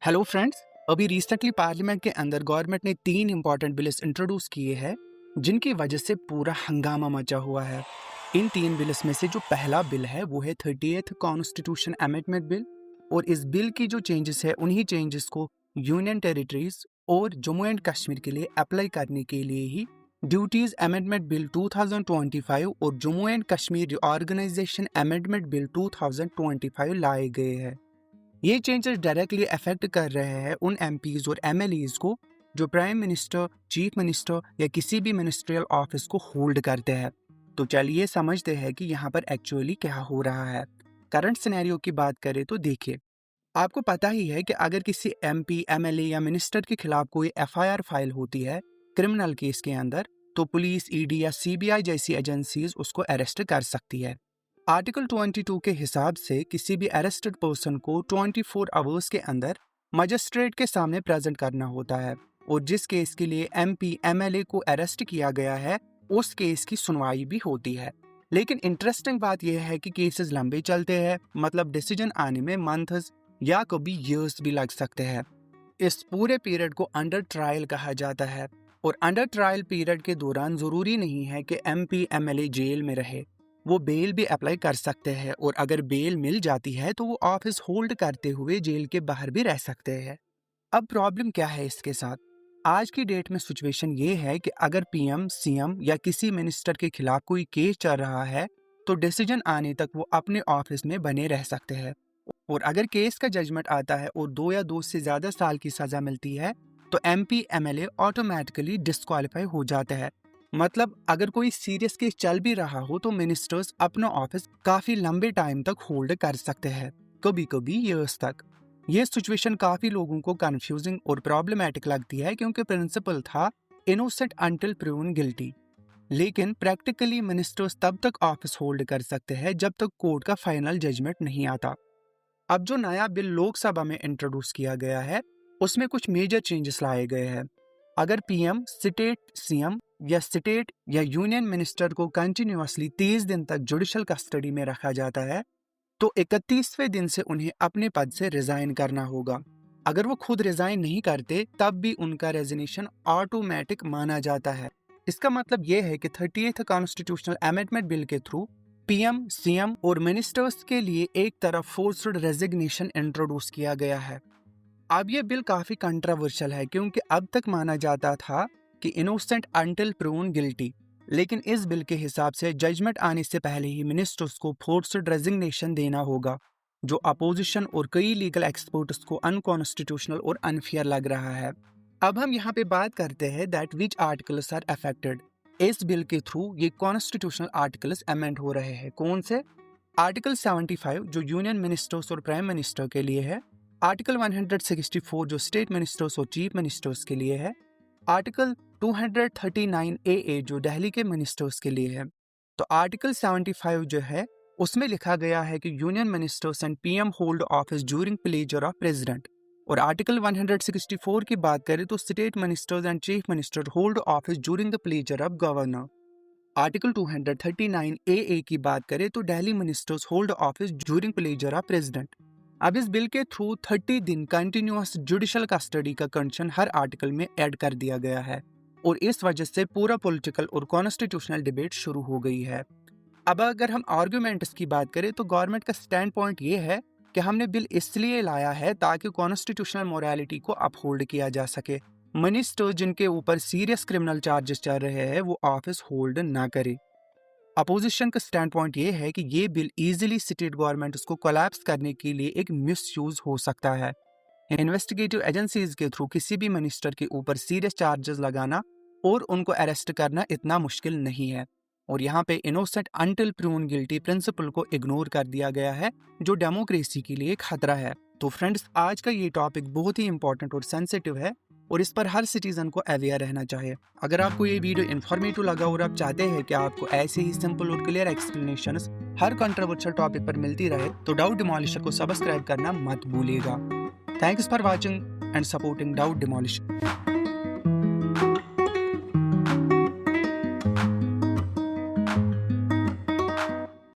Hello friends, अभी recently parliament के अंदर गवर्नमेंट ने 3 इंपॉर्टेंट बिल्स इंट्रोड्यूस किए हैं जिनकी वजह से पूरा हंगामा मचा हुआ है। इन 3 बिल्स में से जो पहला बिल है वो है 30th कॉन्स्टिट्यूशन अमेंडमेंट बिल और इस बिल की जो चेंजेस है उन्हीं चेंजेस को यूनियन टेरिटरीज और जम्मू एंड कश्मीर के लिए अप्लाई करने के लिए ही ड्यूटीज अमेंडमेंट बिल 2025 और Jammu and Kashmir organisation amendment bill 2025 लाए गए हैं। ये चेंजेस डायरेक्टली अफेक्ट कर रहे हैं उन एमपीज और एमएलएज को जो प्राइम मिनिस्टर, चीफ मिनिस्टर या किसी भी मिनिस्ट्रियल ऑफिस को होल्ड करते हैं। तो चलिए समझते हैं कि यहाँ पर एक्चुअली क्या हो रहा है। करंट सिनेरियो की बात करें तो देखिए, आपको पता ही है कि अगर किसी एमपी, एमएलए या मिनिस्टर के खिलाफ कोई एफआईआर फाइल होती है क्रिमिनल केस के अंदर, तो पुलिस, ईडी या सीबीआई जैसी एजेंसीज उसको अरेस्ट कर सकती है। आर्टिकल 22 के हिसाब से किसी भी अरेस्टेड पर्सन को 24 आवर्स के अंदर मजिस्ट्रेट के सामने प्रेजेंट करना होता है और जिस केस के लिए एमपी, एमएलए को अरेस्ट किया गया है उस केस की सुनवाई भी होती है। लेकिन इंटरेस्टिंग बात यह है कि केसेस लंबे चलते हैं, मतलब डिसीजन आने में मंथ्स या कभी ईयर्स भी लग सकते हैं। इस पूरे पीरियड को अंडर ट्रायल कहा जाता है और अंडर ट्रायल पीरियड के दौरान जरूरी नहीं है कि एमपी, एमएलए जेल में रहे, वो बेल भी अप्लाई कर सकते हैं और अगर बेल मिल जाती है तो वो ऑफिस होल्ड करते हुए जेल के बाहर भी रह सकते हैं। अब प्रॉब्लम क्या है इसके साथ? आज की डेट में सिचुएशन ये है कि अगर पीएम, सीएम या किसी मिनिस्टर के खिलाफ कोई केस चल रहा है तो डिसीजन आने तक वो अपने ऑफिस में बने रह सकते हैं और अगर केस का जजमेंट आता है और 2 या 2 से ज्यादा साल की सजा मिलती है तो एमपी, एमएलए ऑटोमेटिकली डिस्क्वालीफाई हो जाते हैं। मतलब अगर कोई सीरियस केस चल भी रहा हो तो मिनिस्टर्स अपना ऑफिस काफी लंबे टाइम तक होल्ड कर सकते हैं, कभी कभी ईयर्स तक। ये सिचुएशन काफी लोगों को कंफ्यूजिंग और प्रॉब्लमेटिक लगती है क्योंकि प्रिंसिपल था इनोसेंट अंटिल प्रूवन गिल्टी, लेकिन प्रैक्टिकली मिनिस्टर्स तब तक ऑफिस होल्ड कर सकते हैं जब तक कोर्ट का फाइनल जजमेंट नहीं आता। अब जो नया बिल लोकसभा में इंट्रोड्यूस किया गया है उसमें कुछ मेजर चेंजेस लाए गए हैं। अगर पीएम, स्टेट सीएम या स्टेट या यूनियन मिनिस्टर को कंटिन्यूअसली 30 दिन तक जुडिशल कस्टडी में रखा जाता है तो 31वें दिन से उन्हें अपने पद से रिजाइन करना होगा। अगर वो खुद रिजाइन नहीं करते तब भी उनका रेजिग्नेशन ऑटोमेटिक माना जाता है। इसका मतलब यह है कि 30th कॉन्स्टिट्यूशनल अमेंडमेंट बिल के थ्रू पीएम, सीएम और मिनिस्टर्स के लिए एक तरफ फोर्स्ड रेजिग्नेशन इंट्रोड्यूस किया गया है। अब ये बिल काफी कंट्रोवर्शियल है क्योंकि अब तक माना जाता था कि इनोसेंट अंटिल प्रूवन गिल्टी, लेकिन इस बिल के हिसाब से जजमेंट आने से पहले ही मिनिस्टर्स को फोर्स्ड रेजिग्नेशन देना होगा, जो अपोजिशन और कई लीगल एक्सपर्ट्स को अनकॉन्स्टिट्यूशनल और अनफेयर लग रहा है। अब हम यहाँ पे बात करते हैं that which articles are affected. इस बिल के थ्रू ये कॉन्स्टिट्यूशनल आर्टिकल्स अमेंड हो रहे हैं। कौन से? आर्टिकल 75 जो यूनियन मिनिस्टर्स और प्राइम मिनिस्टर के लिए है, आर्टिकल 164 जो स्टेट मिनिस्टर्स और चीफ मिनिस्टर्स के लिए है, आर्टिकल 239 AA जो दिल्ली के मिनिस्टर्स के लिए है। तो आर्टिकल 75 जो है उसमें लिखा गया है कि union ministers and PM hold office during pleasure of president, और आर्टिकल 164 की बात करें तो state ministers and chief minister hold office during the pleasure of governor. Article 239 AA की बात करें तो Delhi ministers hold office during pleasure of president. अब इस बिल के थ्रू 30 दिन कंटिन्यूअस जुडिशल कस्टडी का कंडीशन हर आर्टिकल में ऐड कर दिया गया है और इस वजह से पूरा पॉलिटिकल और कॉन्स्टिट्यूशनल डिबेट शुरू हो गई है। अब अगर हम आर्गुमेंट्स की बात करें तो गवर्नमेंट का स्टैंड पॉइंट ये है कि हमने बिल इसलिए लाया है ताकि कॉन्स्टिट्यूशनल मोरालिटी को अपहोल्ड किया जा सके। मिनिस्टर जिनके ऊपर सीरियस क्रिमिनल चार्जेस चल रहे हैं वो ऑफिस होल्ड ना करे। अपोजिशन का स्टैंड पॉइंट ये है कि ये बिल इजीली स्टेट गवर्नमेंट को कोलैप्स करने के लिए एक मिसयूज हो सकता है। इन्वेस्टिगेटिव एजेंसीज के थ्रू किसी भी मिनिस्टर के ऊपर सीरियस चार्जेस लगाना और उनको अरेस्ट करना इतना मुश्किल नहीं है और यहाँ पे innocent until proven guilty principle को इग्नोर कर दिया गया है जो डेमोक्रेसी के लिए खतरा है। तो फ्रेंड्स, आज का ये टॉपिक बहुत ही इंपॉर्टेंट और सेंसिटिव है और इस पर हर सिटीजन को अवेयर रहना चाहिए। अगर आपको ये वीडियो इन्फॉर्मेटिव लगा और आप चाहते हैं कि आपको ऐसे ही सिंपल और क्लियर एक्सप्लेनेशंस हर कंट्रोवर्शियल टॉपिक पर मिलती रहे तो डाउट डिमोलिशर को सब्सक्राइब करना मत भूलिएगा। Thanks for watching and supporting Doubt डिमोलिशर।